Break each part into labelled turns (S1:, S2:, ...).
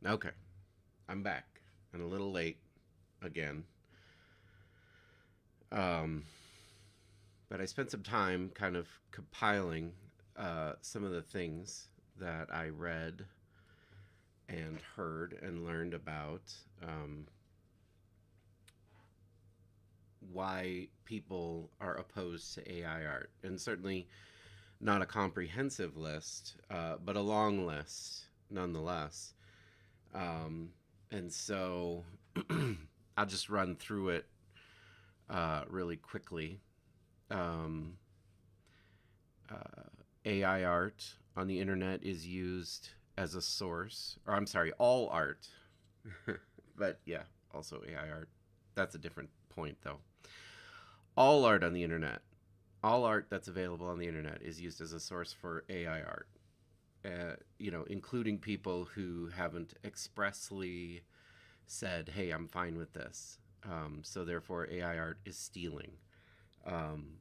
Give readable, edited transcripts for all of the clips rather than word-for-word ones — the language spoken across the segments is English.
S1: Okay, I'm back and a little late again. Um, but I spent some time kind of compiling some of the things that I read and heard and learned about um, why people are opposed to AI art. And certainly not a comprehensive list, but a long list nonetheless. Um, and so I'll just run through it really quickly. Um, AI art on the internet is used as a source, or I'm sorry, all art, but yeah, also AI art. That's a different point, though. All art on the internet, all art that's available on the internet is used as a source for AI art. Including people who haven't expressly said, "Hey, I'm fine with this." So therefore, AI art is stealing. Um,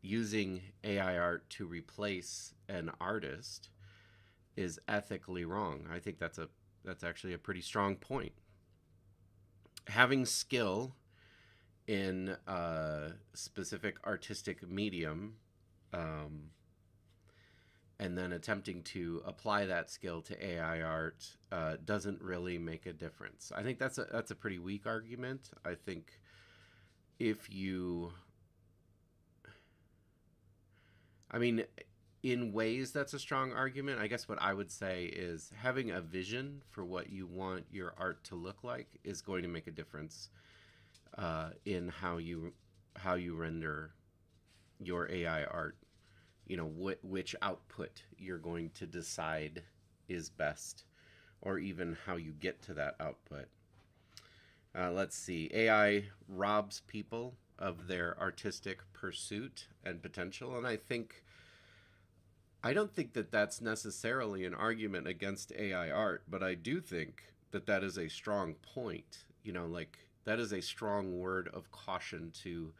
S1: Using AI art to replace an artist is ethically wrong. I think that's actually a pretty strong point. Having skill in a specific artistic medium, um, and then attempting to apply that skill to AI art doesn't really make a difference. I think that's a pretty weak argument. I think if you, I mean, in ways that's a strong argument. I guess what I would say is having a vision for what you want your art to look like is going to make a difference in how you render your AI art. Which output you're going to decide is best, or even how you get to that output. Let's see. AI robs people of their artistic pursuit and potential, and I don't think that that's necessarily an argument against AI art, but I do think that that is a strong point. Like that is a strong word of caution to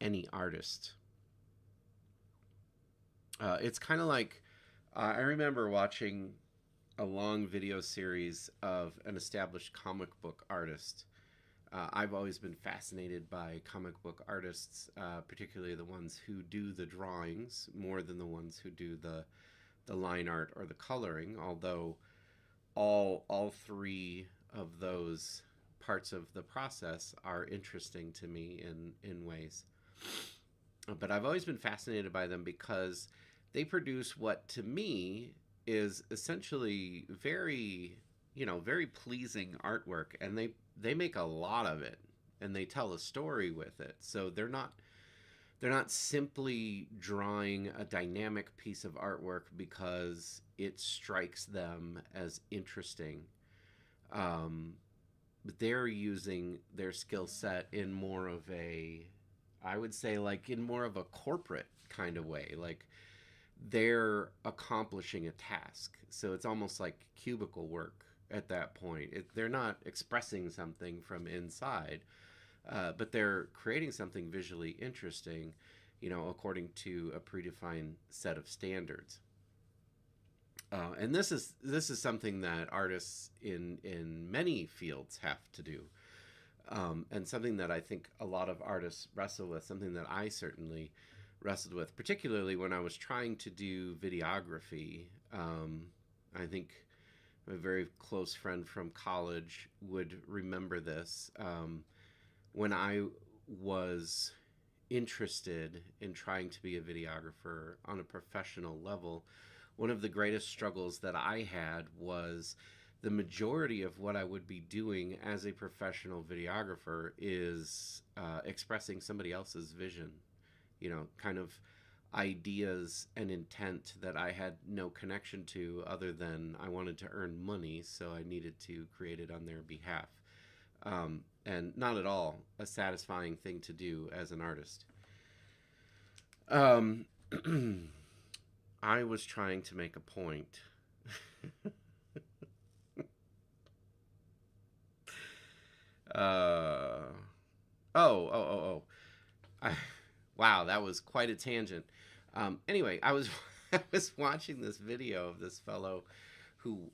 S1: any artist. It's kind of like I remember watching a long video series of an established comic book artist. I've always been fascinated by comic book artists, particularly the ones who do the drawings more than the ones who do the line art or the coloring. Although all three of those parts of the process are interesting to me in ways. But I've always been fascinated by them because they produce what to me is essentially very pleasing artwork, and they make a lot of it, and they tell a story with it. So they're not simply drawing a dynamic piece of artwork because it strikes them as interesting. Um, but they're using their skill set in more of a, I would say, like in more of a corporate kind of way. Like they're accomplishing a task. So it's almost like cubicle work at that point. They're not expressing something from inside, but they're creating something visually interesting, according to a predefined set of standards. And this is something that artists in many fields have to do, and something that I think a lot of artists wrestle with. Something that I certainly wrestled with, particularly when I was trying to do videography. I think a very close friend from college would remember this. When I was interested in trying to be a videographer on a professional level, one of the greatest struggles that I had was the majority of what I would be doing as a professional videographer is expressing somebody else's vision, kind of ideas and intent that I had no connection to other than I wanted to earn money, so I needed to create it on their behalf. And not at all a satisfying thing to do as an artist. Um, I was trying to make a point. uh, oh. I, wow, that was quite a tangent. Anyway, I was I was watching this video of this fellow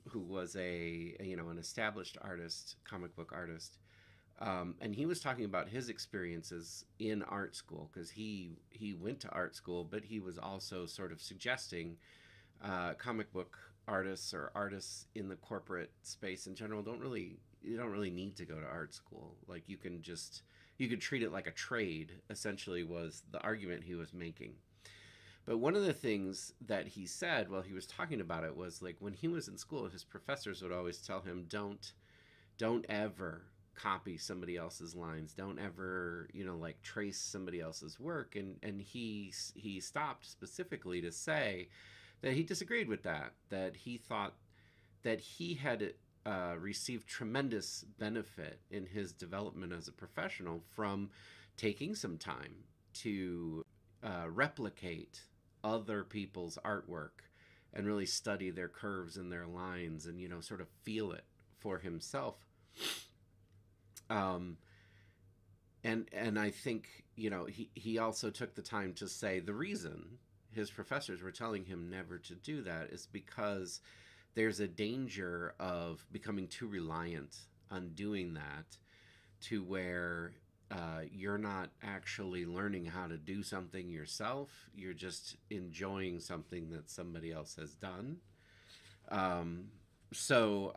S1: who was an established artist, comic book artist, and he was talking about his experiences in art school because he went to art school, but he was also sort of suggesting comic book artists or artists in the corporate space in general you don't really need to go to art school. Like you could treat it like a trade. Essentially, was the argument he was making. But one of the things that he said while he was talking about it was like when he was in school, his professors would always tell him, don't ever copy somebody else's lines. Don't ever, like trace somebody else's work. And he stopped specifically to say that he disagreed with that, that he thought that he had received tremendous benefit in his development as a professional from taking some time to replicate other people's artwork and really study their curves and their lines and sort of feel it for himself. And I think he also took the time to say the reason his professors were telling him never to do that is because there's a danger of becoming too reliant on doing that to where you're not actually learning how to do something yourself. You're just enjoying something that somebody else has done. So,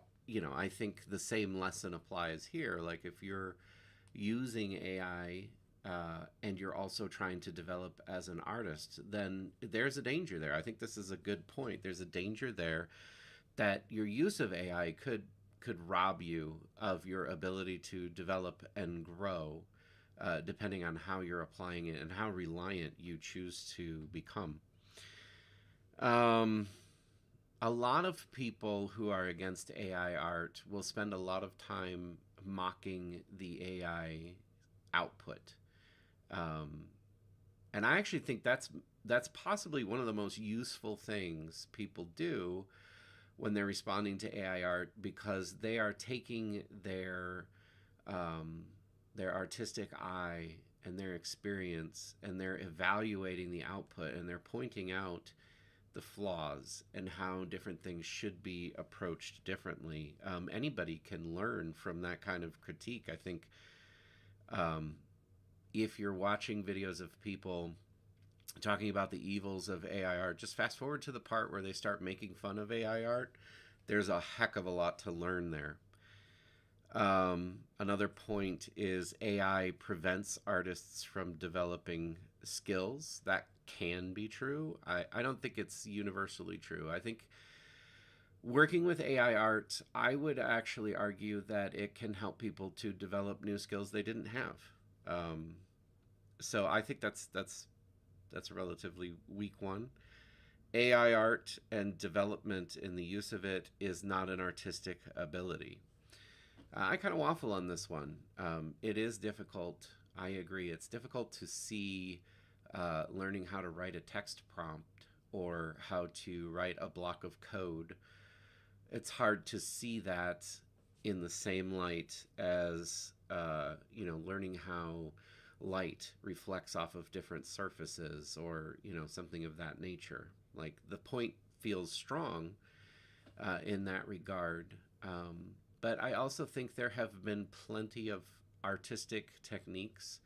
S1: I think the same lesson applies here. Like if you're using AI and you're also trying to develop as an artist, then there's a danger there. I think this is a good point. There's a danger there that your use of AI could rob you of your ability to develop and grow, depending on how you're applying it and how reliant you choose to become. A lot of people who are against AI art will spend a lot of time mocking the AI output. And I actually think that's possibly one of the most useful things people do when they're responding to AI art, because they are taking their artistic eye and their experience and they're evaluating the output and they're pointing out the flaws and how different things should be approached differently. Anybody can learn from that kind of critique. I think if you're watching videos of people talking about the evils of AI art, just fast forward to the part where they start making fun of AI art. There's a heck of a lot to learn there. Another point is AI prevents artists from developing skills. That can be true. I don't think it's universally true. I think working with AI art, I would actually argue that it can help people to develop new skills they didn't have. So I think that's a relatively weak one. AI art and development in the use of it is not an artistic ability. I kind of waffle on this one. It is difficult. I agree. It's difficult to see learning how to write a text prompt or how to write a block of code. It's hard to see that in the same light as learning how light reflects off of different surfaces or something of that nature. Like the point feels strong in that regard. But I also think there have been plenty of artistic techniques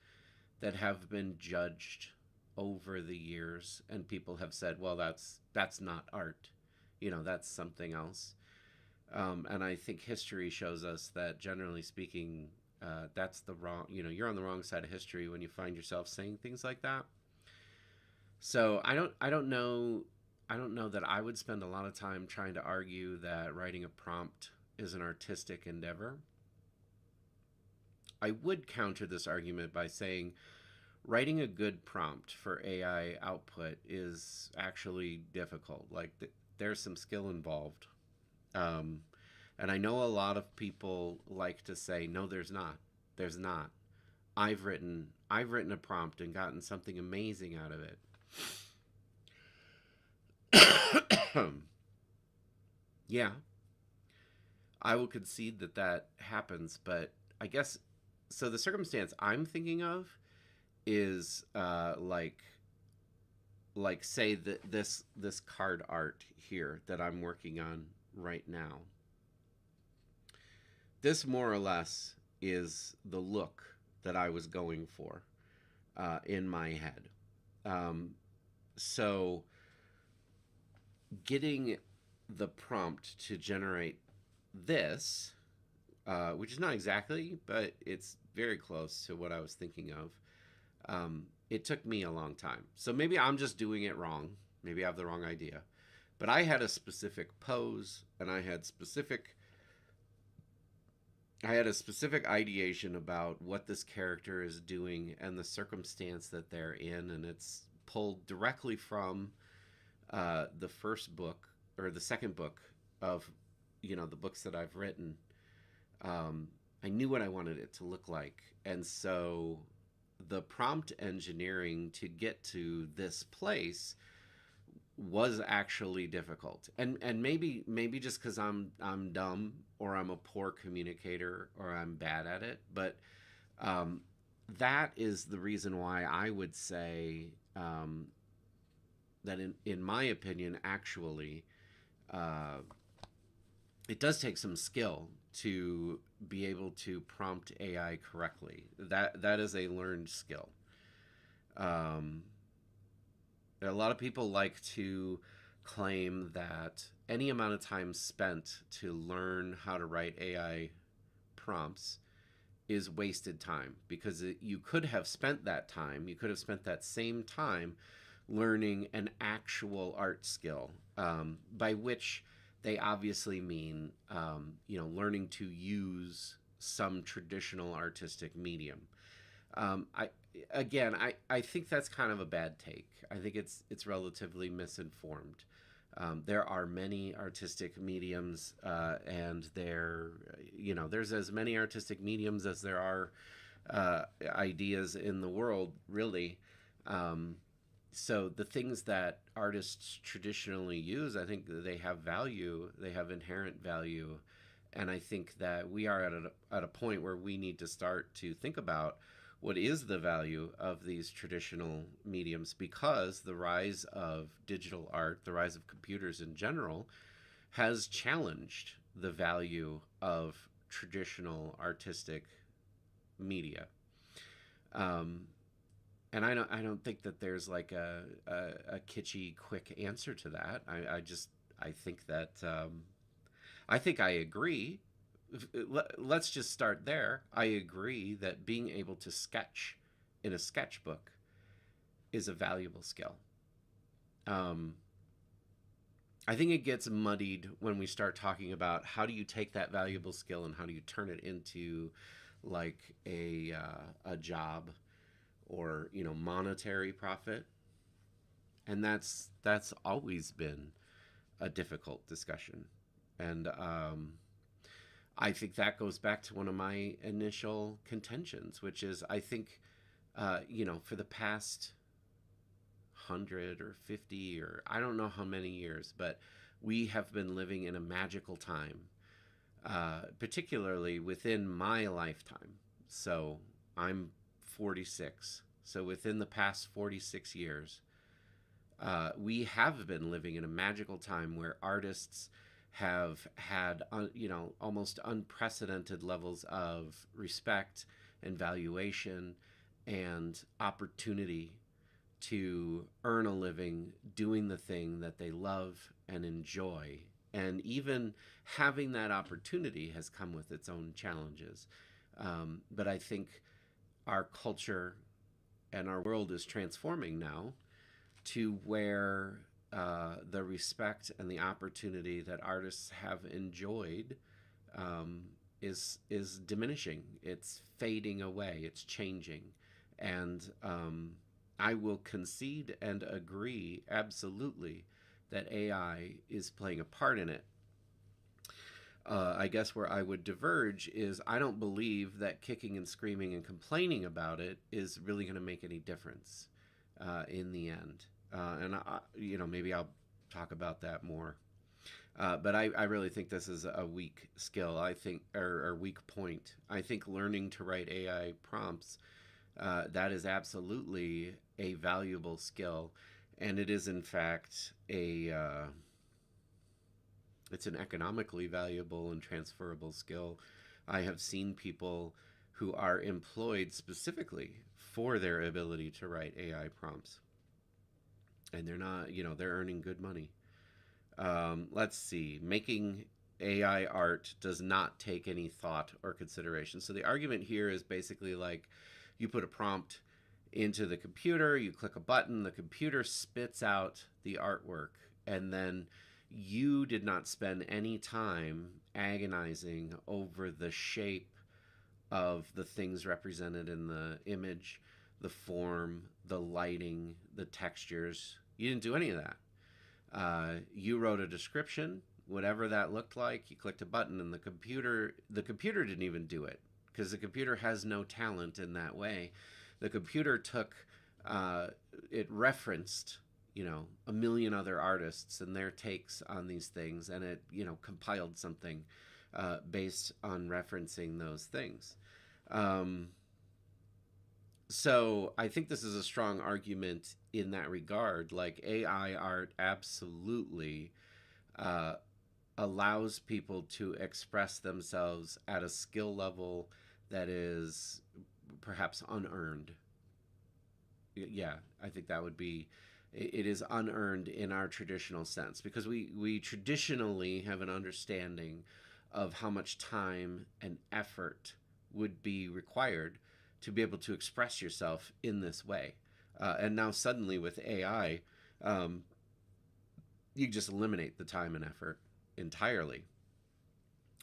S1: that have been judged over the years, and people have said, well, that's not art. That's something else. And I think history shows us that, generally speaking, that's the wrong, you're on the wrong side of history when you find yourself saying things like that. So I don't know that I would spend a lot of time trying to argue that writing a prompt is an artistic endeavor. I would counter this argument by saying writing a good prompt for AI output is actually difficult. Like there's some skill involved. And I know a lot of people like to say, no, there's not. There's not. I've written a prompt and gotten something amazing out of it. Yeah, I will concede that happens, but I guess so. The circumstance I'm thinking of is like say that this card art here that I'm working on right now. This more or less is the look that I was going for in my head. Um, so getting the prompt to generate this, which is not exactly, but it's very close to what I was thinking of. It took me a long time. So maybe I'm just doing it wrong. Maybe I have the wrong idea. But I had a specific pose and I had a specific ideation about what this character is doing and the circumstance that they're in, and it's pulled directly from the first book or the second book of the books that I've written. um, I knew what I wanted it to look like, and so the prompt engineering to get to this place was actually difficult. And maybe just because I'm dumb, or I'm a poor communicator, or I'm bad at it, but um, that is the reason why I would say that in my opinion, actually, uh, it does take some skill to be able to prompt AI correctly. That is a learned skill. Um, a lot of people like to claim that any amount of time spent to learn how to write AI prompts is wasted time, because you could have spent that time, you could have spent that same time learning an actual art skill, by which they obviously mean, learning to use some traditional artistic medium. I again, I think that's kind of a bad take. I think it's relatively misinformed. There are many artistic mediums, and there's as many artistic mediums as there are ideas in the world, really. Um, so the things that artists traditionally use, I think they have value. They have inherent value, and I think that we are at a point where we need to start to think about what is the value of these traditional mediums, because the rise of digital art, the rise of computers in general, has challenged the value of traditional artistic media. Um, and I don't think that there's like a kitschy quick answer to that. I think that I think I agree. Let's just start there. I agree that being able to sketch in a sketchbook is a valuable skill. Um, I think it gets muddied when we start talking about how do you take that valuable skill and how do you turn it into like a job, or monetary profit, and that's always been a difficult discussion. And I think that goes back to one of my initial contentions, which is I think, for the past 100 or 50, or I don't know how many years, but we have been living in a magical time, particularly within my lifetime. So I'm 46. So within the past 46 years, we have been living in a magical time where artists have had, almost unprecedented levels of respect and valuation and opportunity to earn a living doing the thing that they love and enjoy. And even having that opportunity has come with its own challenges. But I think our culture and our world is transforming now to where the respect and the opportunity that artists have enjoyed is diminishing. It's fading away. It's changing, and I will concede and agree absolutely that AI is playing a part in it. I guess where I would diverge is I don't believe that kicking and screaming and complaining about it is really going to make any difference in the end. Maybe I'll talk about that more. But I really think this is a weak skill. I think, or weak point. I think learning to write AI prompts, that is absolutely a valuable skill, and it is in fact It's an economically valuable and transferable skill. I have seen people who are employed specifically for their ability to write AI prompts, and they're not, they're earning good money. Let's see, making AI art does not take any thought or consideration. So the argument here is basically like you put a prompt into the computer, you click a button, the computer spits out the artwork, and then you did not spend any time agonizing over the shape of the things represented in the image, the form, the lighting, the textures. You didn't do any of that. You wrote a description, whatever that looked like. You clicked a button, and the computer didn't even do it because the computer has no talent in that way. The computer took it referenced a million other artists and their takes on these things, and it compiled something based on referencing those things. Um, so I think this is a strong argument in that regard. Like AI art absolutely uh, allows people to express themselves at a skill level that is perhaps unearned. Yeah, I think that would be, it is unearned in our traditional sense because we traditionally have an understanding of how much time and effort would be required to be able to express yourself in this way. And now suddenly with AI, um, you just eliminate the time and effort entirely,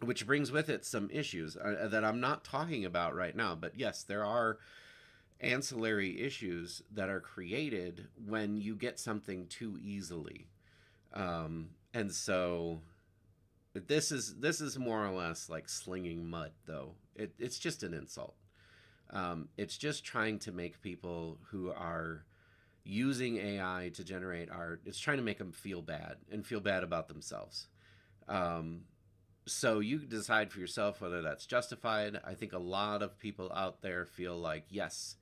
S1: which brings with it some issues that I'm not talking about right now. But yes, there are ancillary issues that are created when you get something too easily. And so this is more or less like slinging mud, though. It's just an insult. It's just trying to make people who are using AI to generate art, it's trying to make them feel bad and feel bad about themselves. Um, so you decide for yourself whether that's justified. I think a lot of people out there feel like, yes,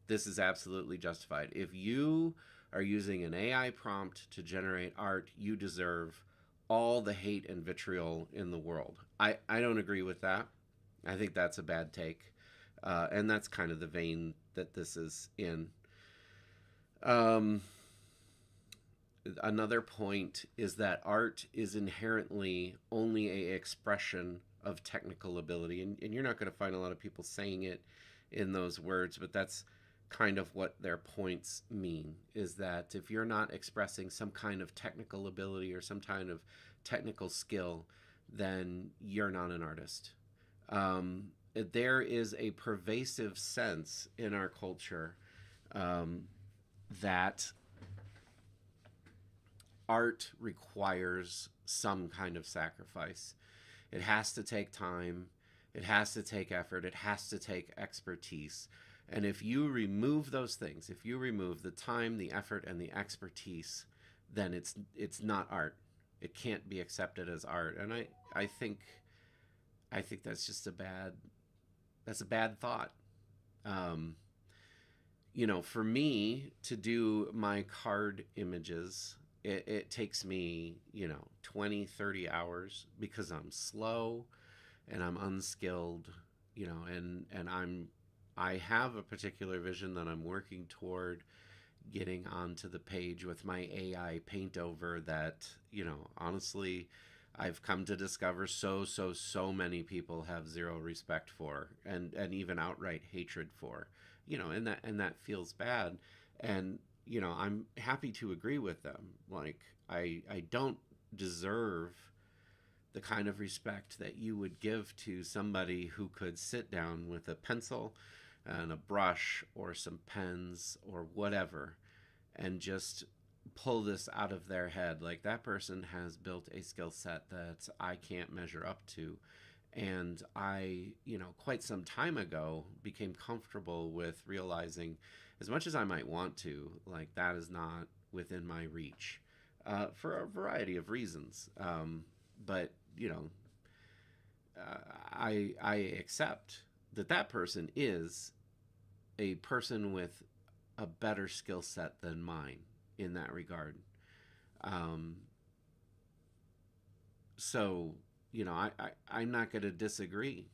S1: this is absolutely justified. If you are using an AI prompt to generate art, you deserve all the hate and vitriol in the world. I don't agree with that. I think that's a bad take. And that's kind of the vein that this is in. Um, Another point is that art is inherently only a expression of technical ability. And you're not going to find a lot of people saying it in those words, but that's kind of what their points mean, is that if you're not expressing some kind of technical ability or some kind of technical skill, then you're not an artist. There is a pervasive sense in our culture um, that art requires some kind of sacrifice. It has to take time, it has to take effort, it has to take expertise. And if you remove those things, if you remove the time, the effort, and the expertise, then it's not art. It can't be accepted as art. And I think that's just a bad thought. Um, for me to do my card images, it takes me 20, 30 hours because I'm slow and I'm unskilled, and I have a particular vision that I'm working toward getting onto the page with my AI paint over that, honestly, I've come to discover so many people have zero respect for, and even outright hatred for, and that feels bad. And I'm happy to agree with them. Like I don't deserve the kind of respect that you would give to somebody who could sit down with a pencil and a brush or some pens or whatever and just pull this out of their head. Like that person has built a skill set that I can't measure up to. And I, quite some time ago became comfortable with realizing, as much as I might want to, like that is not within my reach for a variety of reasons. But I accept that person is a person with a better skill set than mine in that regard. Um, So, I'm not going to disagree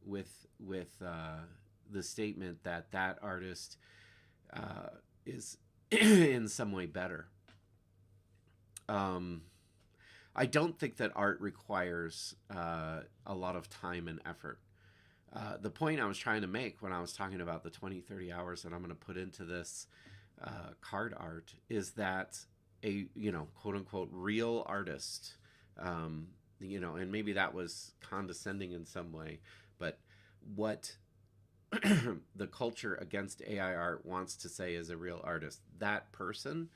S1: with the statement that that artist is in some way better. Um, I don't think that art requires a lot of time and effort. The point I was trying to make when I was talking about the 20, 30 hours that I'm going to put into this card art is that a, quote unquote, real artist, and maybe that was condescending in some way, but what the culture against AI art wants to say is a real artist, that person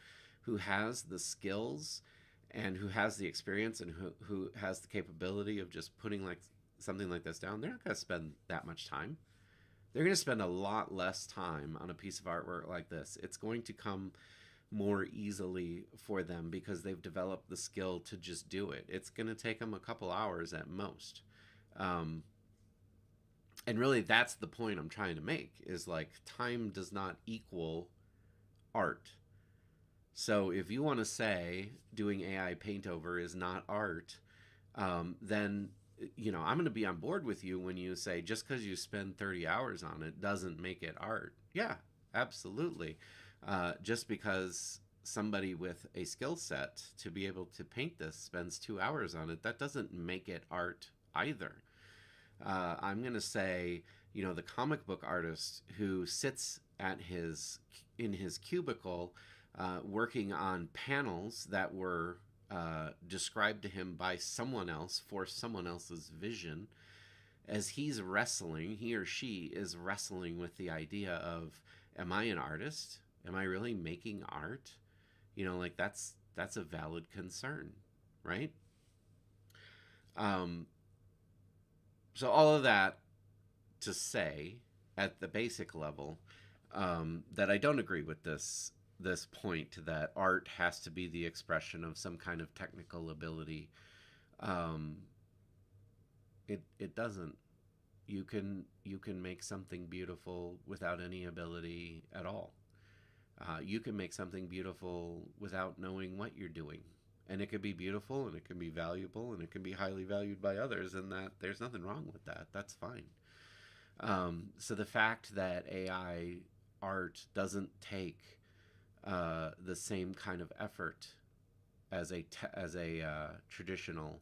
S1: who has the skills and who has the experience and who has the capability of just putting like something like this down, they're not going to spend that much time. They're going to spend a lot less time on a piece of artwork like this. It's going to come more easily for them because they've developed the skill to just do it. It's going to take them a couple hours at most. Um, and really, that's the point I'm trying to make is like time does not equal art. So if you want to say doing AI paint over is not art, then I'm going to be on board with you when you say just because you spend 30 hours on it doesn't make it art. Yeah, absolutely. Just because somebody with a skill set to be able to paint this spends 2 hours on it, that doesn't make it art either. I'm going to say, the comic book artist who sits at his in his cubicle working on panels that were described to him by someone else for someone else's vision, as he's wrestling, he or she is wrestling with the idea of, am I an artist? Am I really making art? Like that's a valid concern, right? Um, so all of that to say, at the basic level, that I don't agree with this point that art has to be the expression of some kind of technical ability. Um, it doesn't. You can make something beautiful without any ability at all. You can make something beautiful without knowing what you're doing, and it could be beautiful, and it can be valuable, and it can be highly valued by others, and that there's nothing wrong with that. That's fine. So the fact that AI art doesn't take the same kind of effort as a traditional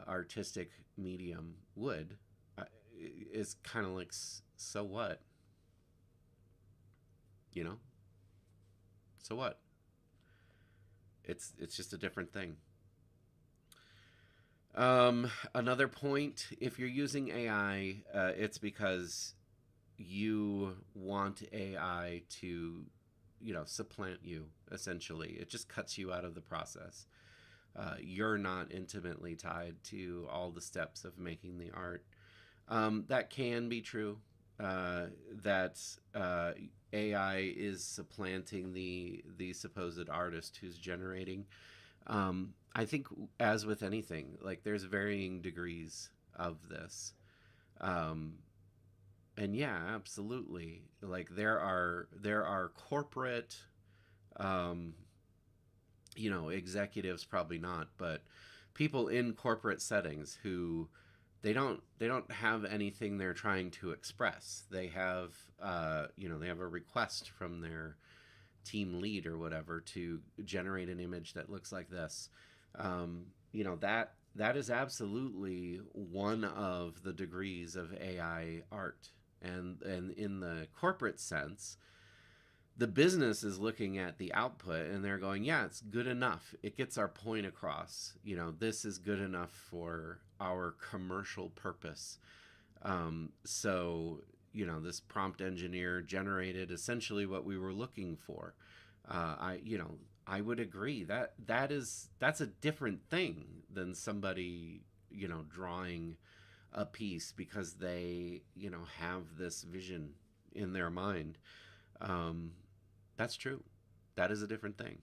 S1: artistic medium would uh, is kind of like, so what, you know? So what? It's just a different thing. Another point: if you're using AI, it's because you want AI to, supplant you. Essentially, it just cuts you out of the process. You're not intimately tied to all the steps of making the art. That can be true. That AI is supplanting the supposed artist who's generating. I think, as with anything, like there's varying degrees of this. Um, and yeah, absolutely. Like there are corporate, um, executives, probably not, but people in corporate settings who they don't have anything they're trying to express. They have they have a request from their team lead or whatever to generate an image that looks like this. That is absolutely one of the degrees of AI art. And in the corporate sense, the business is looking at the output and they're going, yeah, it's good enough. It gets our point across. This is good enough for our commercial purpose. This prompt engineer generated essentially what we were looking for. I would agree that that's a different thing than somebody, drawing a piece because they, have this vision in their mind. Um, that's true. That is a different thing.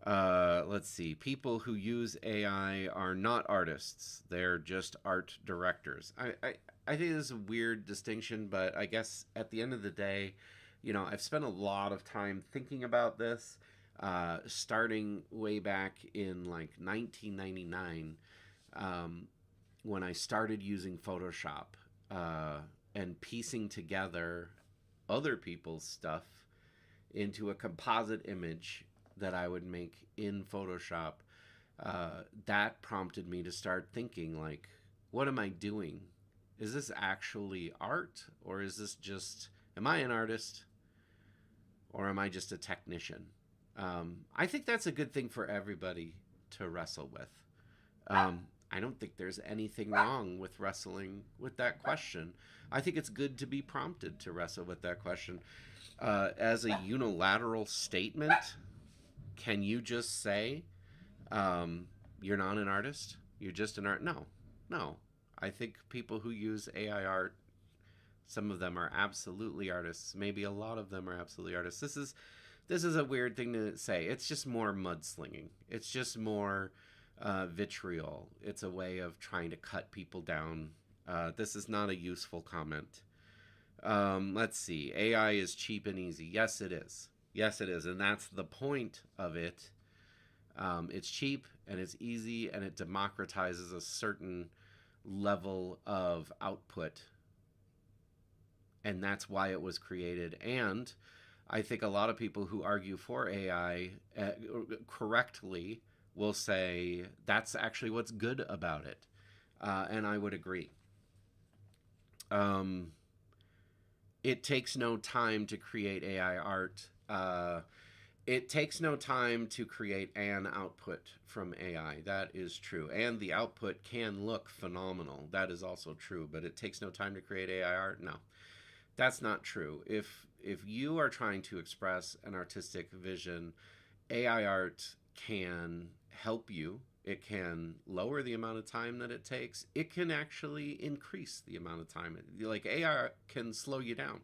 S1: Let's see. People who use AI are not artists. They're just art directors. I think this is a weird distinction, but I guess at the end of the day, I've spent a lot of time thinking about this. starting way back in like 1999, um, when I started using Photoshop uh, and piecing together other people's stuff into a composite image that I would make in Photoshop. That prompted me to start thinking, like, what am I doing? Is this actually art, or is this just, am I an artist, or am I just a technician? I think that's a good thing for everybody to wrestle with. I don't think there's anything wrong with wrestling with that question. I think it's good to be prompted to wrestle with that question. As a unilateral statement, can you just say, um, you're not an artist? You're just an art? No, no. I think people who use AI art, some of them are absolutely artists. Maybe a lot of them are absolutely artists. This is a weird thing to say. It's just more mudslinging. It's just more vitriol. It's a way of trying to cut people down. This is not a useful comment. Let's see. AI is cheap and easy. Yes, it is. Yes, it is. And that's the point of it. It's cheap and it's easy and it democratizes a certain level of output. And that's why it was created. And I think a lot of people who argue for AI correctly will say that's actually what's good about it. And I would agree. Um, it takes no time to create AI art. It takes no time to create an output from AI. That is true. And the output can look phenomenal. That is also true. But it takes no time to create AI art? No, that's not true. If you are trying to express an artistic vision, AI art can help you. It can lower the amount of time that it takes. It can actually increase the amount of time. Like AI can slow you down.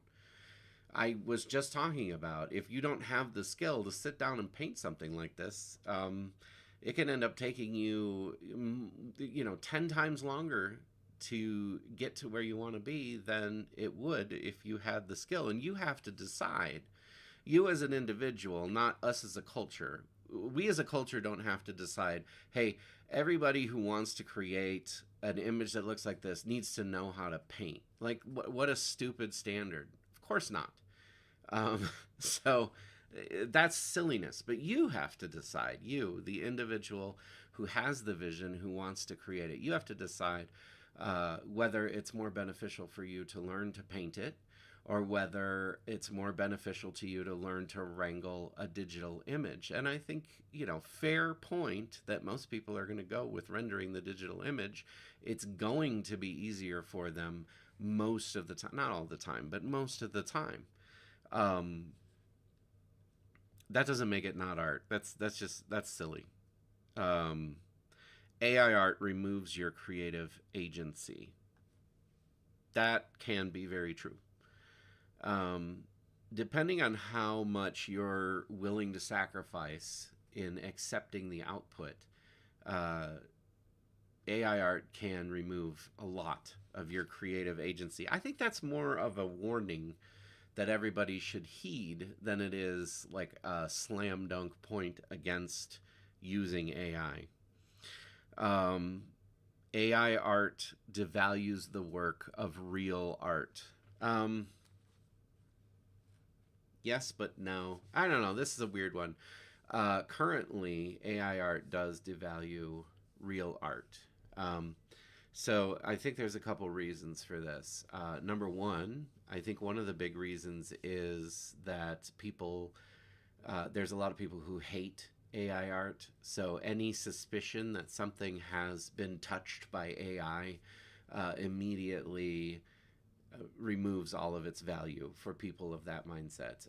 S1: I was just talking about if you don't have the skill to sit down and paint something like this, it can end up taking you, 10 times longer to get to where you want to be than it would if you had the skill. And you have to decide, you as an individual, not us as a culture. We as a culture don't have to decide, hey, everybody who wants to create an image that looks like this needs to know how to paint. Like, what a stupid standard. Of course not. So that's silliness. But you have to decide, you, the individual who has the vision, who wants to create it, you have to decide whether it's more beneficial for you to learn to paint it or whether it's more beneficial to you to learn to wrangle a digital image. And I think, fair point that most people are going to go with rendering the digital image. It's going to be easier for them most of the time, not all the time, but most of the time. Um, that doesn't make it not art. That's silly. Um, AI art removes your creative agency. That can be very true. Um, Depending on how much you're willing to sacrifice in accepting the output, uh, AI art can remove a lot of your creative agency. I think that's more of a warning that everybody should heed than it is like a slam dunk point against using AI. AI art devalues the work of real art. Yes, but no. I don't know. This is a weird one. Currently, AI art does devalue real art. Um, so I think there's a couple reasons for this. Number one, I think one of the big reasons is that there's a lot of people who hate AI art. So any suspicion that something has been touched by AI immediately removes all of its value for people of that mindset.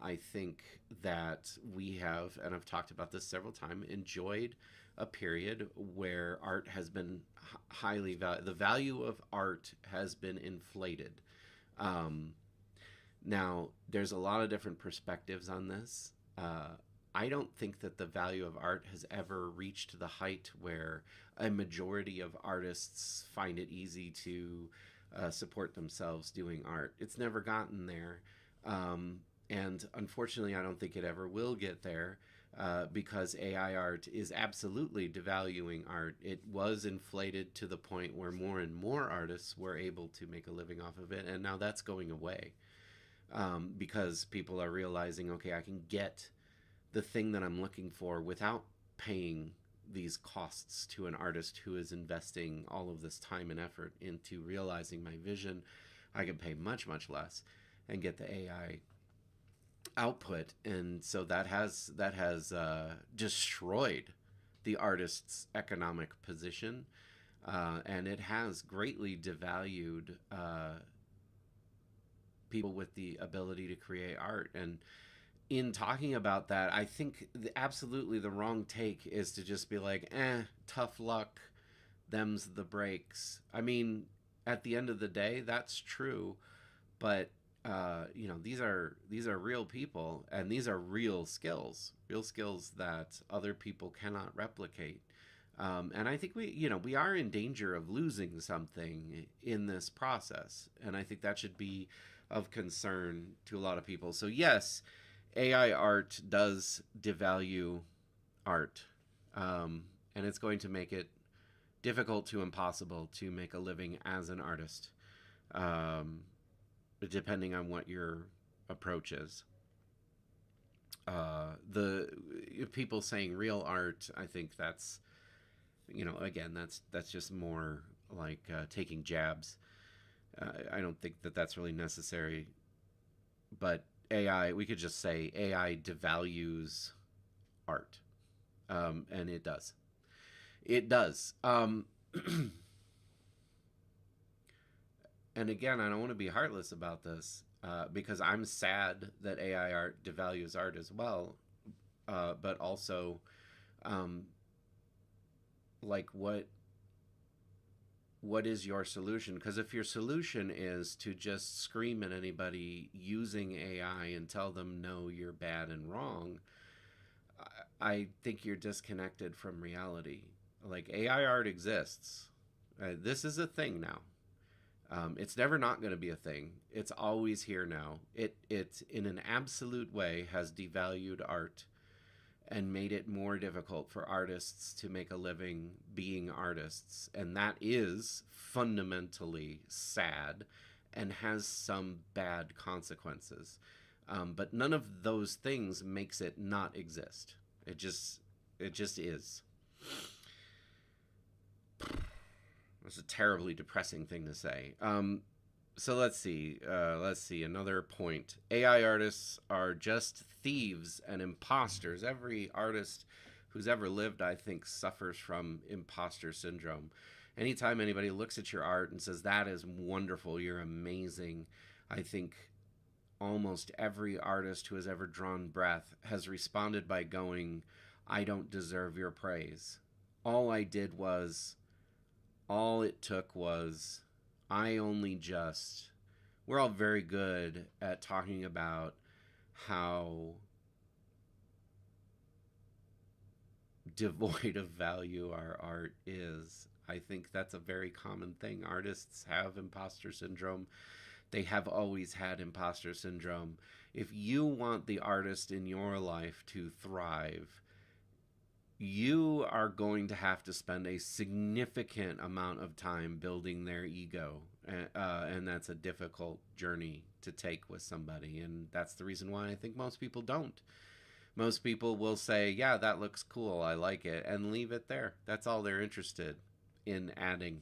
S1: I think that we have, and I've talked about this several times, enjoyed a period where art has been highly valued. The value of art has been inflated. Um, Now, there's a lot of different perspectives on this. I don't think that the value of art has ever reached the height where a majority of artists find it easy to support themselves doing art. It's never gotten there. And unfortunately, I don't think it ever will get there because AI art is absolutely devaluing art. It was inflated to the point where more and more artists were able to make a living off of it, and now that's going away, because people are realizing, okay, I can get the thing that I'm looking for without paying these costs to an artist who is investing all of this time and effort into realizing my vision. I can pay much, much less and get the AI output, and so that has destroyed the artist's economic position, and it has greatly devalued people with the ability to create art. And in talking about that, I think absolutely the wrong take is to just be like, tough luck, them's the breaks. I mean, at the end of the day, that's true, but these are real people, and these are real skills that other people cannot replicate. And I think we are in danger of losing something in this process, and I think that should be of concern to a lot of people. So yes, AI art does devalue art, and it's going to make it difficult to impossible to make a living as an artist, um, depending on what your approach is. The people saying real art, I think that's, again, that's just more like taking jabs. I don't think that that's really necessary. But AI, we could just say AI devalues art, and it does. It does. And again, I don't want to be heartless about this, because I'm sad that AI art devalues art as well. But also, um, like, what is your solution? Because if your solution is to just scream at anybody using AI and tell them, no, you're bad and wrong, I think you're disconnected from reality. Like, AI art exists. This is a thing now. It's never not going to be a thing. It's always here now. It in an absolute way has devalued art and made it more difficult for artists to make a living being artists. And that is fundamentally sad and has some bad consequences. But none of those things makes it not exist. It just is. It's a terribly depressing thing to say. So let's see. Another point. AI artists are just thieves and imposters. Every artist who's ever lived, I think, suffers from imposter syndrome. Anytime anybody looks at your art and says, that is wonderful, you're amazing, I think almost every artist who has ever drawn breath has responded by going, I don't deserve your praise. All I did was, all it took was, I only just, we're all very good at talking about how devoid of value our art is. I think that's a very common thing. Artists have imposter syndrome. They have always had imposter syndrome. If you want the artist in your life to thrive, you are going to have to spend a significant amount of time building their ego. And that's a difficult journey to take with somebody. And that's the reason why I think most people don't. Most people will say, yeah, that looks cool, I like it, and leave it there. That's all they're interested in adding.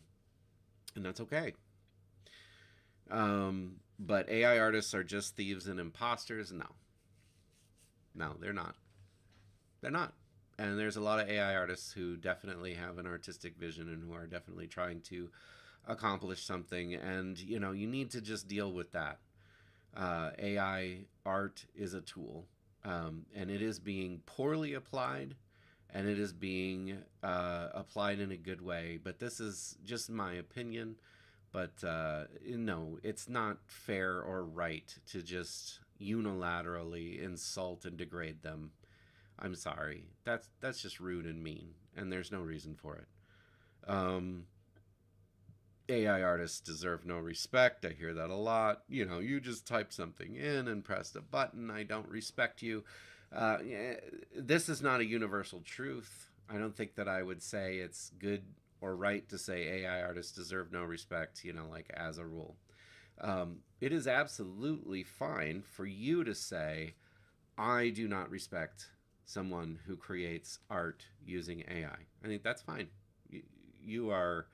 S1: And that's okay. But AI artists are just thieves and imposters? No. No, they're not. They're not. And there's a lot of AI artists who definitely have an artistic vision and who are definitely trying to accomplish something. And, you need to just deal with that. AI art is a tool, and it is being poorly applied, and it is being applied in a good way. But this is just my opinion. But no, it's not fair or right to just unilaterally insult and degrade them. I'm sorry. That's just rude and mean, and there's no reason for it. Um, AI artists deserve no respect. I hear that a lot. You just type something in and pressed a button. I don't respect you. Yeah, this is not a universal truth. I don't think that I would say it's good or right to say AI artists deserve no respect, like as a rule. It is absolutely fine for you to say, I do not respect someone who creates art using AI. I think that's fine. You, you are.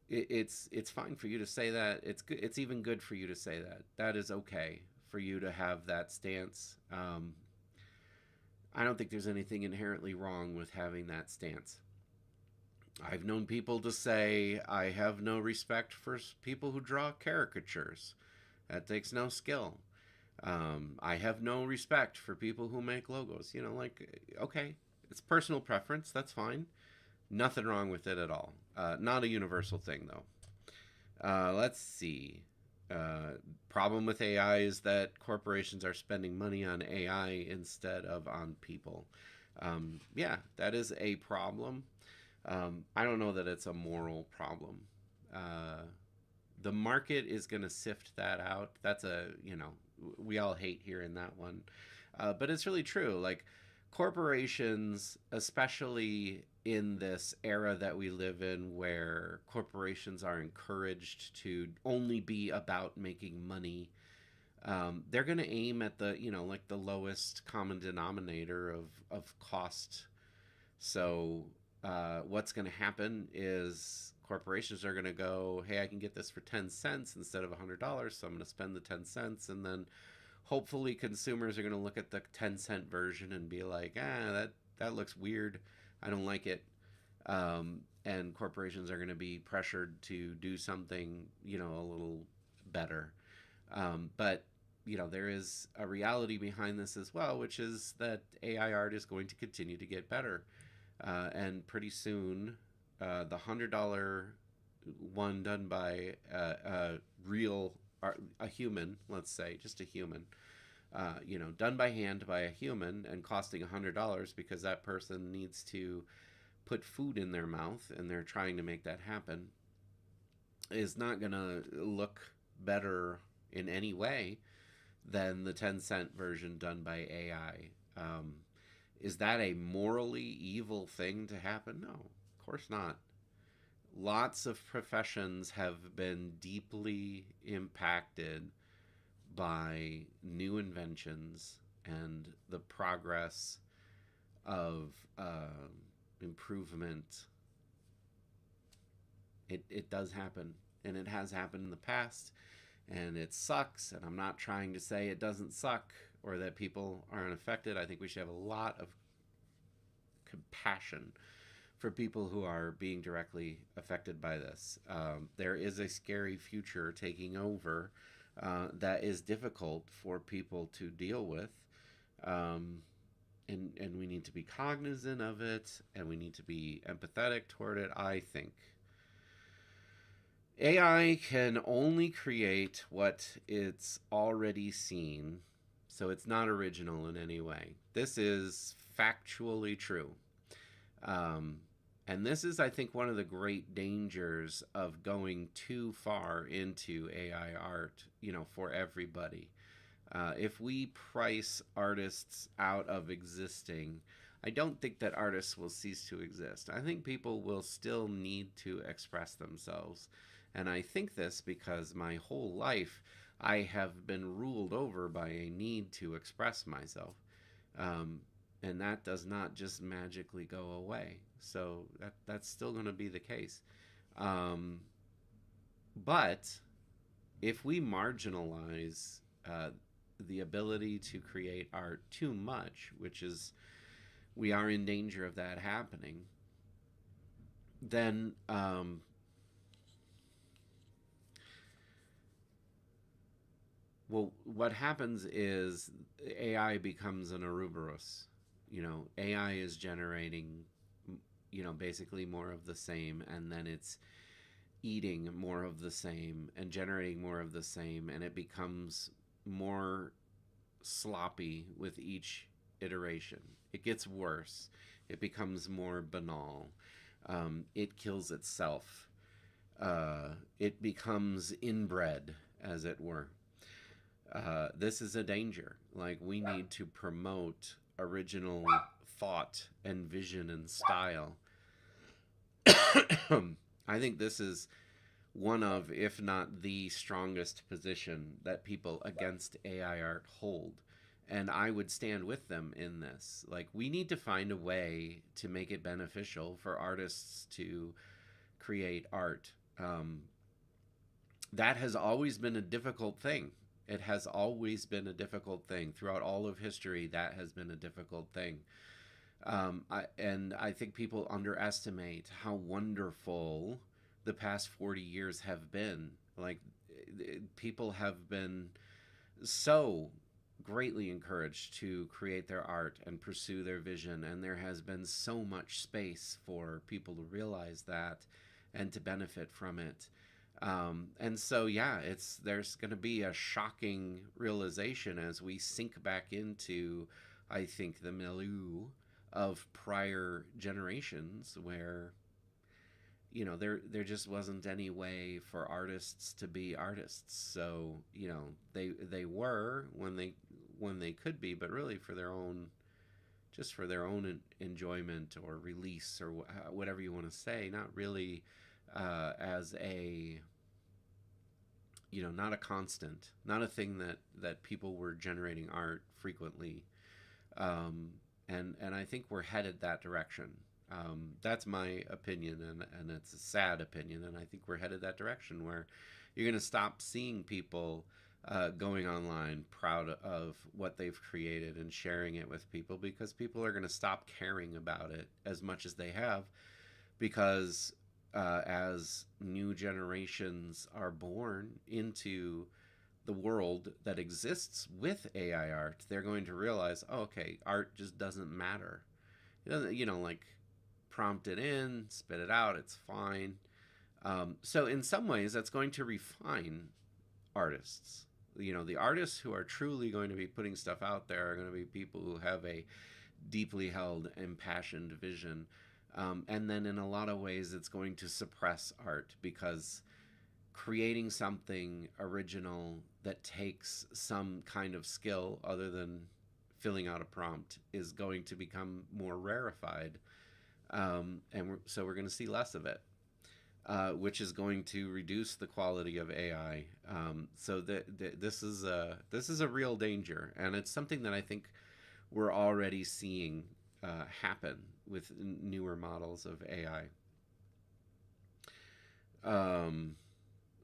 S1: It's fine for you to say that. It's good. It's even good for you to say that. That is okay for you to have that stance. I don't think there's anything inherently wrong with having that stance. I've known people to say, I have no respect for people who draw caricatures. That takes no skill. I have no respect for people who make logos. Okay, it's personal preference. That's fine. Nothing wrong with it at all. Not a universal thing, though. Let's see. Problem with AI is that corporations are spending money on AI instead of on people. Yeah, that is a problem. I don't know that it's a moral problem. Uh, the market is going to sift that out. That's we all hate hearing that one. But it's really true. Like, corporations, especially in this era that we live in where corporations are encouraged to only be about making money, they're going to aim at like the lowest common denominator of cost. So what's going to happen is corporations are going to go, hey, I can get this for 10 cents instead of $100, so I'm going to spend the 10 cents. And then hopefully consumers are going to look at the 10-cent version and be like, that looks weird. I don't like it. And corporations are going to be pressured to do something, a little better. But there is a reality behind this as well, which is that AI art is going to continue to get better. And pretty soon, the $100 one done by a real a human, let's say, just a human, done by hand by a human and costing $100 because that person needs to put food in their mouth and they're trying to make that happen, is not going to look better in any way than the 10-cent version done by AI. Is that a morally evil thing to happen? No, of course not. Lots of professions have been deeply impacted by new inventions and the progress of improvement. It does happen, and it has happened in the past, and it sucks. And I'm not trying to say it doesn't suck or that people are unaffected. I think we should have a lot of compassion for people who are being directly affected by this. There is a scary future taking over that is difficult for people to deal with. And we need to be cognizant of it, and we need to be empathetic toward it, I think. AI can only create what it's already seen, so it's not original in any way. This is factually true. Um, and this is, I think, one of the great dangers of going too far into AI art, for everybody. If we price artists out of existing, I don't think that artists will cease to exist. I think people will still need to express themselves. And I think this because my whole life I have been ruled over by a need to express myself. Um, and that does not just magically go away. So that's still going to be the case. Um, but if we marginalize the ability to create art too much, which is, we are in danger of that happening, then well, what happens is AI becomes an Ouroboros. AI is generating, basically more of the same, and then it's eating more of the same and generating more of the same, and it becomes more sloppy with each iteration. It gets worse. It becomes more banal. It kills itself. It becomes inbred, as it were. This is a danger. Like, we need to promote original thought and vision and style. I think this is one of, if not the strongest position that people against AI art hold. And I would stand with them in this. Like, we need to find a way to make it beneficial for artists to create art. That has always been a difficult thing. It has always been a difficult thing. Throughout all of history, that has been a difficult thing. And I think people underestimate how wonderful the past 40 years have been. Like, people have been so greatly encouraged to create their art and pursue their vision, and there has been so much space for people to realize that and to benefit from it. And so, yeah, there's going to be a shocking realization as we sink back into, I think, the milieu of prior generations where, there just wasn't any way for artists to be artists. So, they were when they could be, but really for their own, just for their own enjoyment or release or whatever you want to say, not really as a, not a constant, not a thing that people were generating art frequently. And I think we're headed that direction. That's my opinion, and it's a sad opinion, and I think we're headed that direction where you're going to stop seeing people going online proud of what they've created and sharing it with people, because people are going to stop caring about it as much as they have, because as new generations are born into the world that exists with AI art, they're going to realize, oh, okay, art just doesn't matter. It doesn't, like, prompt it in, spit it out, it's fine. So in some ways, that's going to refine artists. The artists who are truly going to be putting stuff out there are going to be people who have a deeply held, impassioned vision. And then in a lot of ways, it's going to suppress art, because creating something original that takes some kind of skill other than filling out a prompt is going to become more rarefied. So we're going to see less of it, which is going to reduce the quality of AI. So this is a real danger, and it's something that I think we're already seeing happen with newer models of AI.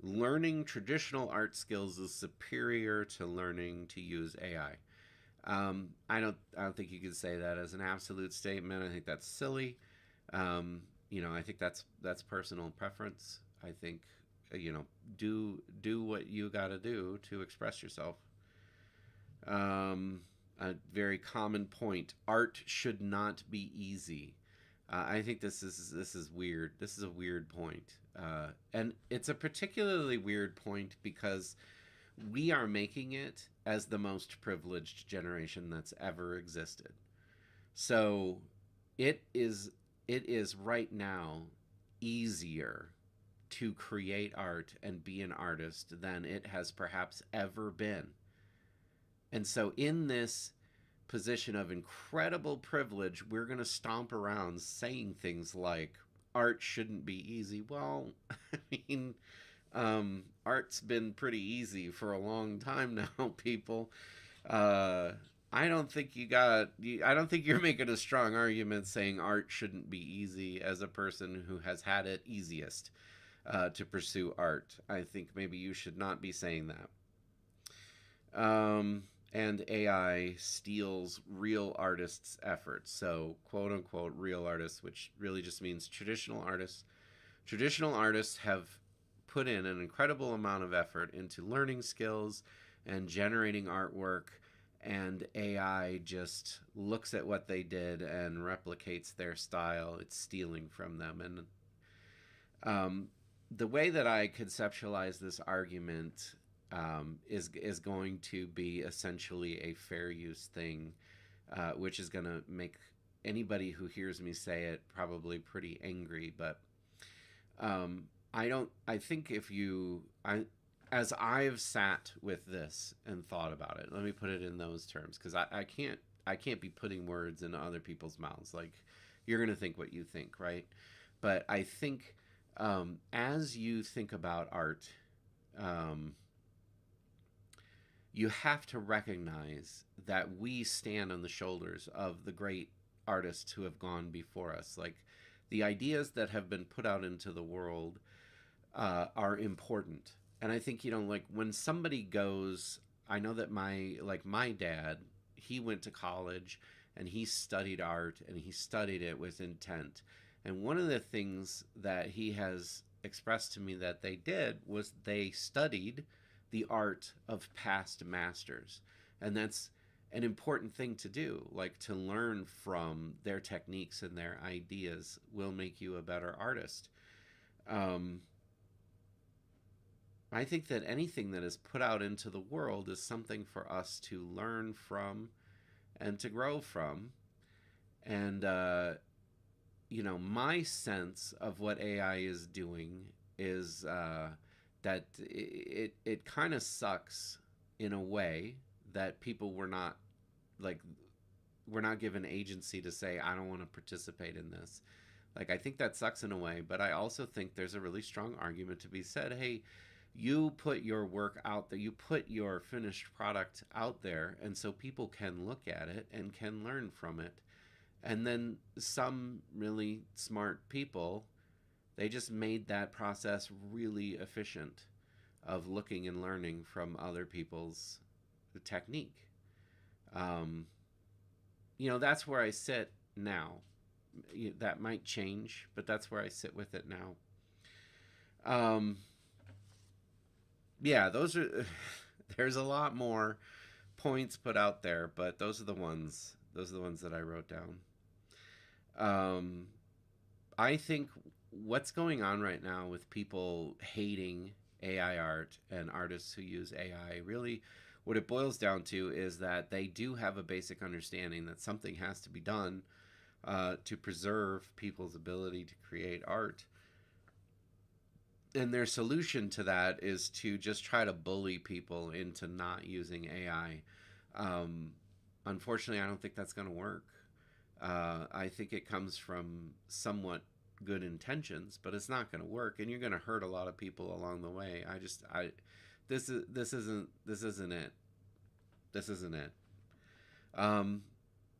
S1: Learning traditional art skills is superior to learning to use AI. I don't think you could say that as an absolute statement. I think that's silly. I think that's personal preference. I think, do what you got to do to express yourself. A very common point: art should not be easy. I think this is weird. This is a weird point, and it's a particularly weird point because we are making it as the most privileged generation that's ever existed. So it is right now easier to create art and be an artist than it has perhaps ever been. And so in this position of incredible privilege, we're going to stomp around saying things like art shouldn't be easy. Well, I mean, art's been pretty easy for a long time now, people. I don't think I don't think you're making a strong argument saying art shouldn't be easy as a person who has had it easiest to pursue art. I think maybe you should not be saying that. And AI steals real artists' efforts. So, quote unquote, real artists, which really just means traditional artists. Traditional artists have put in an incredible amount of effort into learning skills and generating artwork, and AI just looks at what they did and replicates their style. It's stealing from them. And the way that I conceptualize this argument is going to be essentially a fair use thing, which is going to make anybody who hears me say it probably pretty angry. But I think as I've sat with this and thought about it, let me put it in those terms, because I can't I can't be putting words into other people's mouths. Like, you're going to think what you think, right? But I think as you think about art, um, you have to recognize that we stand on the shoulders of the great artists who have gone before us. Like, the ideas that have been put out into the world are important. And I think, like when somebody goes, I know that my dad, he went to college and he studied art and he studied it with intent. And one of the things that he has expressed to me that they did was they studied the art of past masters. And that's an important thing to do. Like, to learn from their techniques and their ideas will make you a better artist. Um, I think that anything that is put out into the world is something for us to learn from and to grow from. And, my sense of what AI is doing is that it kind of sucks in a way that people like, we're not given agency to say, I don't want to participate in this. Like, I think that sucks in a way, but I also think there's a really strong argument to be said. Hey, you put your work out there, you put your finished product out there, and so people can look at it and can learn from it. And then some really smart people, they just made that process really efficient of looking and learning from other people's technique. Um, that's where I sit now. That might change, but that's where I sit with it now. Um, yeah, those are. There's a lot more points put out there, but those are the ones. Those are the ones that I wrote down. Um, I think what's going on right now with people hating AI art and artists who use AI, really what it boils down to is that they do have a basic understanding that something has to be done to preserve people's ability to create art. And their solution to that is to just try to bully people into not using AI. Um, Unfortunately, I don't think that's going to work. I think it comes from somewhat good intentions, but it's not going to work, and you're going to hurt a lot of people along the way. This isn't it. This isn't it. Um,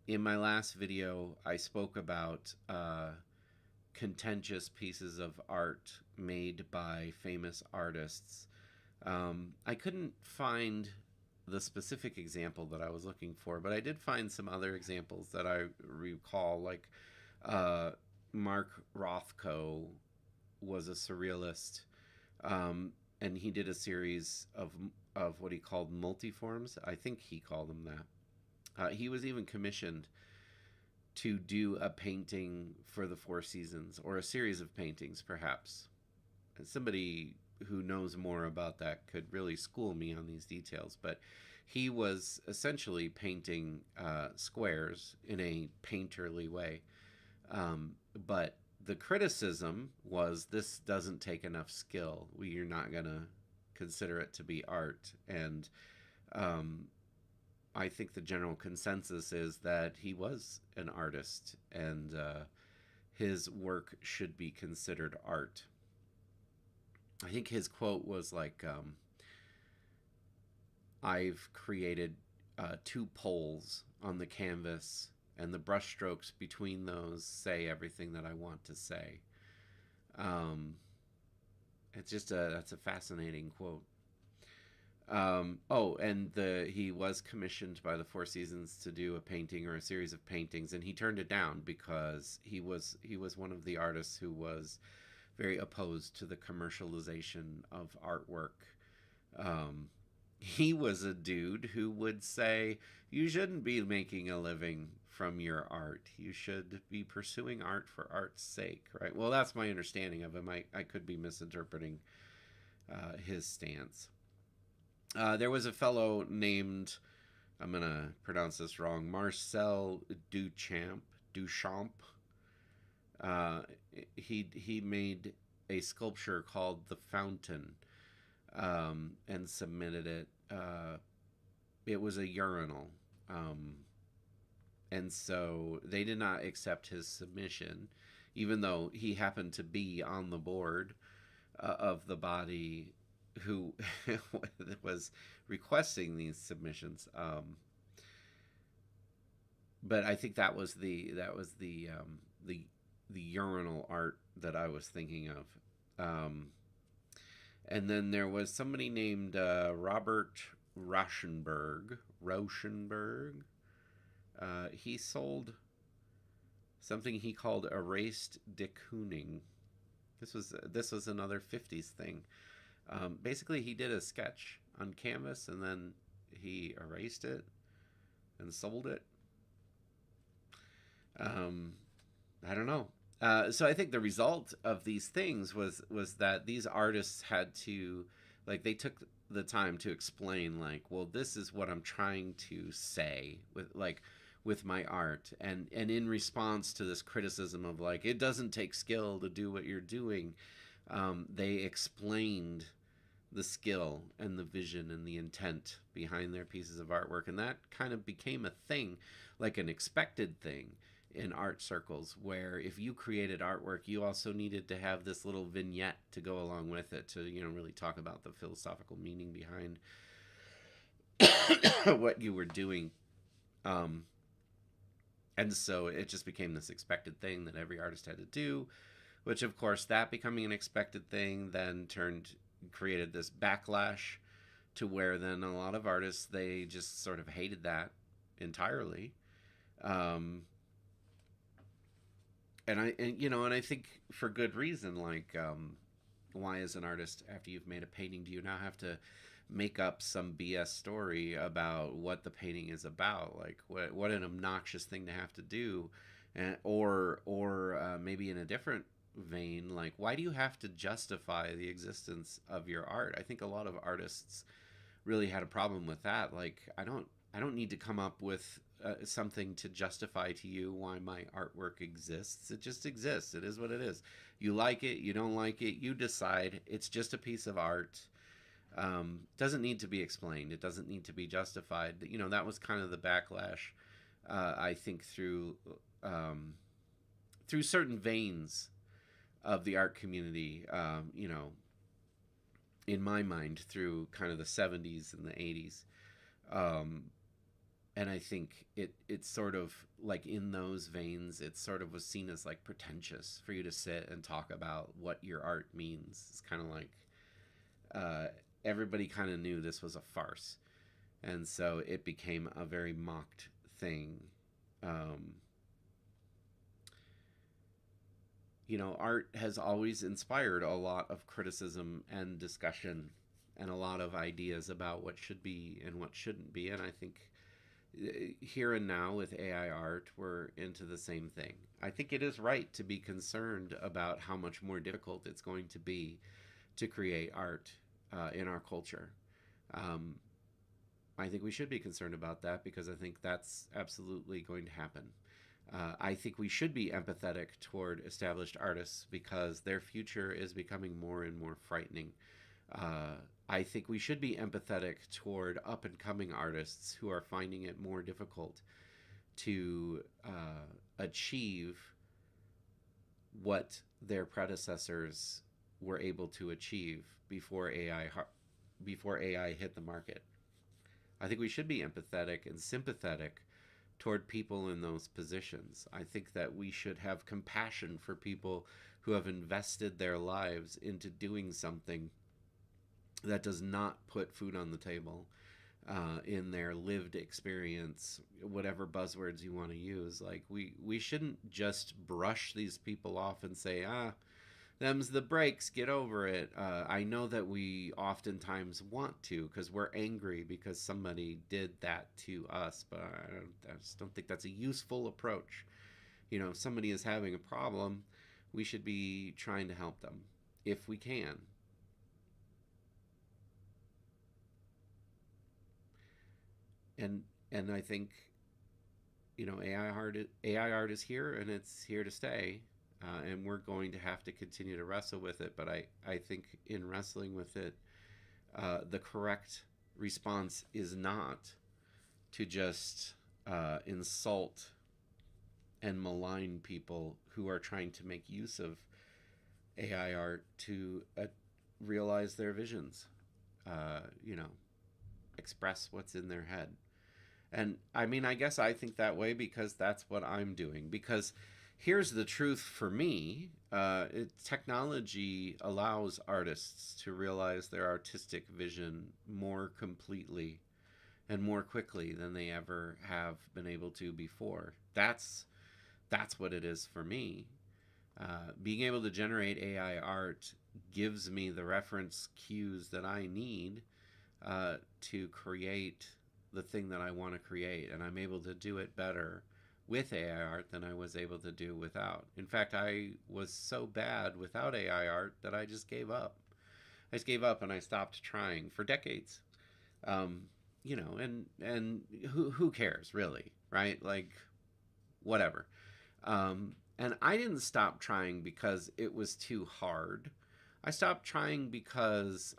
S1: in my last video, I spoke about contentious pieces of art made by famous artists. I couldn't find the specific example that I was looking for, but I did find some other examples that I recall, like uh, Mark Rothko was a surrealist, and he did a series of what he called multiforms. I think he called them that. He was even commissioned to do a painting for the Four Seasons, or a series of paintings, perhaps. Somebody who knows more about that could really school me on these details, but he was essentially painting squares in a painterly way. But the criticism was, this doesn't take enough skill. You're not going to consider it to be art. And um, I think the general consensus is that he was an artist, and his work should be considered art. I think his quote was like, I've created two poles on the canvas, and the brushstrokes between those say everything that I want to say. Um, that's a fascinating quote. And he was commissioned by the Four Seasons to do a painting or a series of paintings, and he turned it down because he was one of the artists who was very opposed to the commercialization of artwork. He was a dude who would say, you shouldn't be making a living from your art. You should be pursuing art for art's sake, right? Well, that's my understanding of him. I could be misinterpreting his stance. There was a fellow named, I'm going to pronounce this wrong, Marcel Duchamp. Uh, he made a sculpture called The Fountain, and submitted it. It was a urinal. And so they did not accept his submission, even though he happened to be on the board of the body who was requesting these submissions. But I think that was the urinal art that I was thinking of. And then there was somebody named Robert Rauschenberg. He sold something he called erased de Kooning. This was another '50s thing. Basically, he did a sketch on canvas and then he erased it and sold it. Um, I don't know. So I think the result of these things was that these artists had to, like, they took the time to explain, like, well, this is what I'm trying to say with my art, and in response to this criticism of, like, it doesn't take skill to do what you're doing, they explained the skill and the vision and the intent behind their pieces of artwork, and that kind of became a thing, like an expected thing in art circles, where if you created artwork, you also needed to have this little vignette to go along with it to, really talk about the philosophical meaning behind what you were doing. Um, and so it just became this expected thing that every artist had to do, which, of course, that becoming an expected thing then created this backlash to where then a lot of artists, they just sort of hated that entirely. Um, and I think for good reason. Like, why, as an artist, after you've made a painting, do you now have to make up some BS story about what the painting is about? Like, what an obnoxious thing to have to do, or maybe in a different vein, like, why do you have to justify the existence of your art? I think a lot of artists really had a problem with that. Like, I don't need to come up with something to justify to you why my artwork exists. It just exists. It is what it is. You like it, you don't like it, you decide. It's just a piece of art. Doesn't need to be explained. It doesn't need to be justified. That was kind of the backlash. I think through certain veins of the art community. In my mind, through kind of the '70s and the '80s. Um, and I think it's sort of like, in those veins, it sort of was seen as, like, pretentious for you to sit and talk about what your art means. It's kind of like, uh, everybody kind of knew this was a farce, and so it became a very mocked thing. Um, Art has always inspired a lot of criticism and discussion, and a lot of ideas about what should be and what shouldn't be. And I think here and now with AI art, we're into the same thing. I think it is right to be concerned about how much more difficult it's going to be to create art in our culture. Um, I think we should be concerned about that, because I think that's absolutely going to happen. I think we should be empathetic toward established artists, because their future is becoming more and more frightening. Uh, I think we should be empathetic toward up and coming artists who are finding it more difficult to achieve what their predecessors were able to achieve before AI hit the market. I think we should be empathetic and sympathetic toward people in those positions. I think that we should have compassion for people who have invested their lives into doing something that does not put food on the table, in their lived experience, whatever buzzwords you want to use. Like, we shouldn't just brush these people off and say, them's the breaks, get over it. I know that we oftentimes want to, because we're angry because somebody did that to us, but I just don't think that's a useful approach. If somebody is having a problem, we should be trying to help them if we can. And I think, AI art is here, and it's here to stay, and we're going to have to continue to wrestle with it. But I think in wrestling with it, the correct response is not to just insult and malign people who are trying to make use of AI art to realize their visions, you know, express what's in their head. And I mean, I guess I think that way because that's what I'm doing. Because here's the truth for me, technology allows artists to realize their artistic vision more completely and more quickly than they ever have been able to before. That's what it is for me. Being able to generate AI art gives me the reference cues that I need to create the thing that I want to create, and I'm able to do it better with AI art than I was able to do without. In fact, I was so bad without AI art that I just gave up. I just gave up and I stopped trying for decades. Um, you know, and who cares really, right? Like, whatever. And I didn't stop trying because it was too hard. I stopped trying because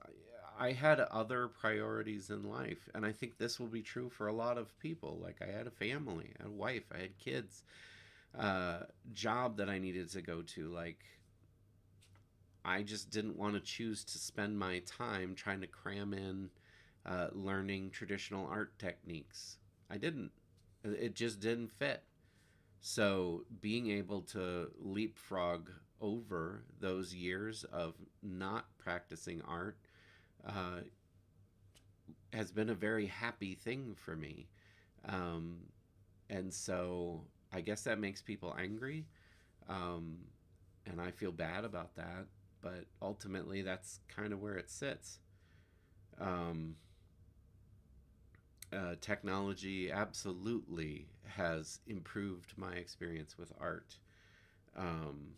S1: I had other priorities in life. And I think this will be true for a lot of people. Like, I had a family, I had a wife, I had kids, job that I needed to go to. Like, I just didn't want to choose to spend my time trying to cram in learning traditional art techniques. I didn't. It just didn't fit. So being able to leapfrog over those years of not practicing art uh, has been a very happy thing for me. Um, and so I guess that makes people angry. Um, and I feel bad about that. But ultimately, that's kind of where it sits. Um, Technology absolutely has improved my experience with art. Um,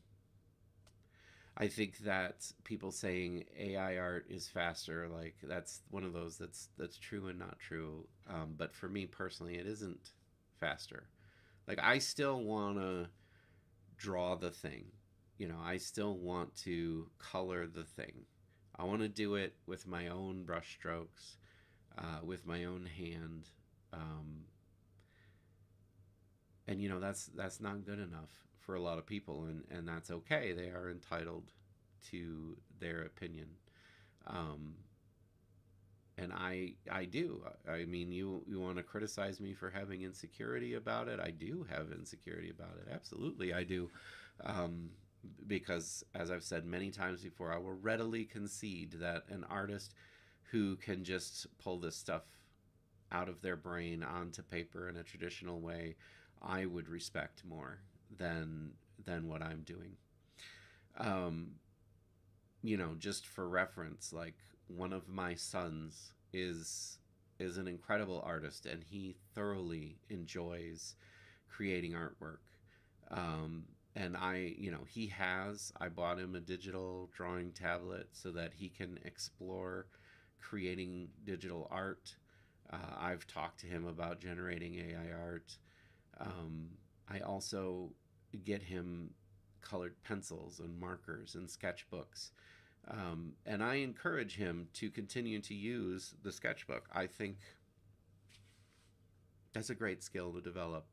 S1: I think that people saying AI art is faster, like that's one of those that's true and not true. But for me personally, it isn't faster. Like I still want to draw the thing. You know, I still want to color the thing. I want to do it with my own brush strokes, with my own hand. Um, and you know that's not good enough for a lot of people, and that's okay. They are entitled to their opinion. Um, and I do. I mean, you want to criticize me for having insecurity about it? I do have insecurity about it. Absolutely, I do. Um, because, as I've said many times before, I will readily concede that an artist who can just pull this stuff out of their brain onto paper in a traditional way, I would respect more than what I'm doing. Um, you know, just for reference, like one of my sons is an incredible artist, and he thoroughly enjoys creating artwork. Um, and I bought him a digital drawing tablet so that he can explore creating digital art. I've talked to him about generating AI art. Um, I also get him colored pencils and markers and sketchbooks. And I encourage him to continue to use the sketchbook. I think that's a great skill to develop.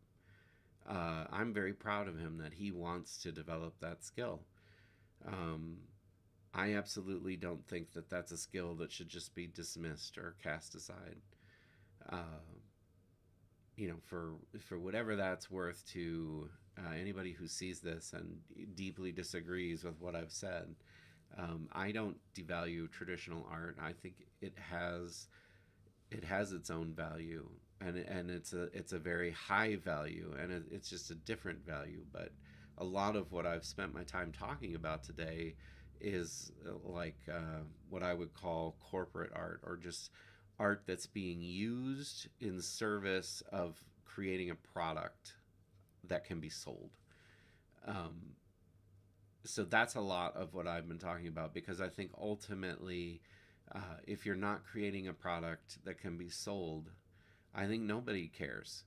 S1: I'm very proud of him that he wants to develop that skill. Um, I absolutely don't think that that's a skill that should just be dismissed or cast aside. Uh, you know, for whatever that's worth to anybody who sees this and deeply disagrees with what I've said, I don't devalue traditional art. I think it has its own value, and it's a very high value, and it's just a different value. But a lot of what I've spent my time talking about today is what I would call corporate art, or just art that's being used in service of creating a product that can be sold. Um, so that's a lot of what I've been talking about, because I think ultimately, if you're not creating a product that can be sold, I think nobody cares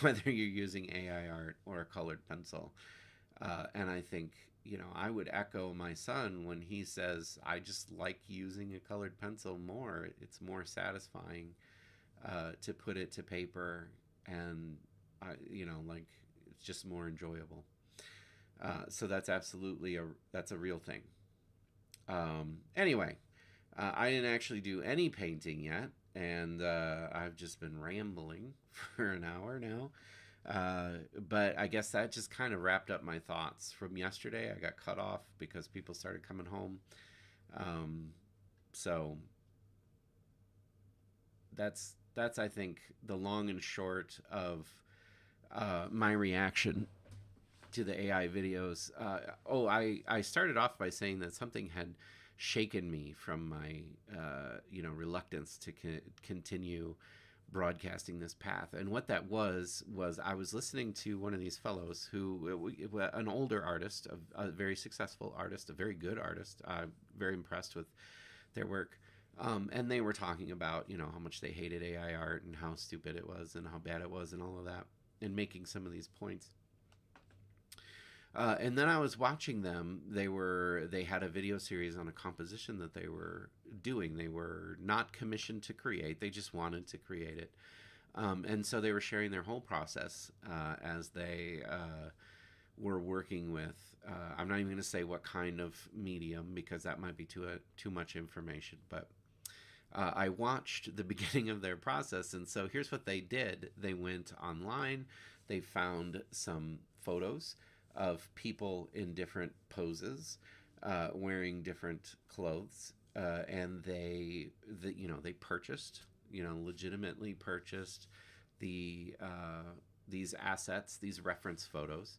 S1: whether you're using AI art or a colored pencil. And I think, you know, I would echo my son when he says, I just like using a colored pencil more. It's more satisfying to put it to paper and, you know, like It's just more enjoyable. So that's absolutely that's a real thing. Anyway, I didn't actually do any painting yet, and I've just been rambling for an hour now. But I guess that just kind of wrapped up my thoughts from yesterday. I got cut off because people started coming home. Um, so that's I think the long and short of my reaction to the AI videos. I started off by saying that something had shaken me from my reluctance to continue broadcasting this path. And what that was I was listening to one of these fellows who, an older artist, a very successful artist, a very good artist. I'm very impressed with their work. And they were talking about, how much they hated AI art and how stupid it was and how bad it was and all of that, and making some of these points. And then I was watching them. They had a video series on a composition that they were doing. They were not commissioned to create. They just wanted to create it. And so they were sharing their whole process as they were working with. I'm not even going to say what kind of medium because that might be too much information. But I watched the beginning of their process, and so here's what they did. They went online. They found some photos of people in different poses, wearing different clothes, and they purchased, legitimately purchased these assets, these reference photos,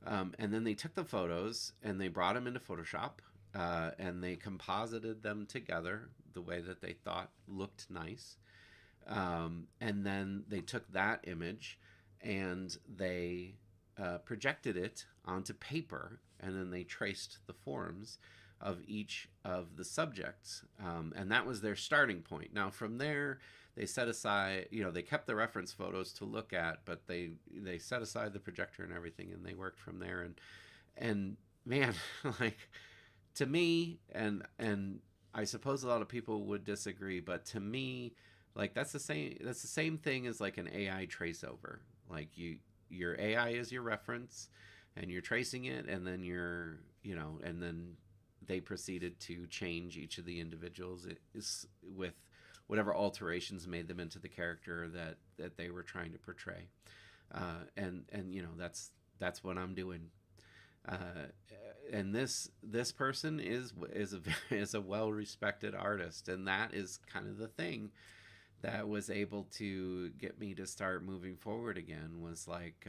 S1: and then they took the photos and they brought them into Photoshop, and they composited them together the way that they thought looked nice, and then they took that image and they projected it onto paper, and then they traced the forms of each of the subjects, and that was their starting point. Now from there, they set aside, they kept the reference photos to look at, but they set aside the projector and everything, and they worked from there. And man, like, to me, and I suppose a lot of people would disagree, but to me, like, that's the same thing as like an AI traceover. Like, your AI is your reference, and you're tracing it, and then and then they proceeded to change each of the individuals with whatever alterations made them into the character that they were trying to portray. And that's what I'm doing. And this person is a well-respected artist, and that is kind of the thing that was able to get me to start moving forward again, was like,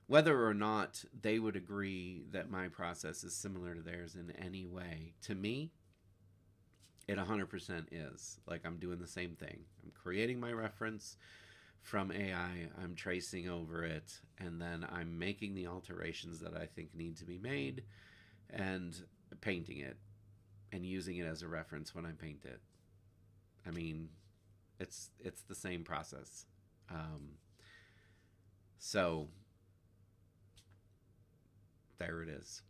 S1: whether or not they would agree that my process is similar to theirs in any way, to me, it 100% is. Like, I'm doing the same thing. I'm creating my reference from AI, I'm tracing over it, and then I'm making the alterations that I think need to be made, and painting it, and using it as a reference when I paint it. I mean, it's the same process. So there it is.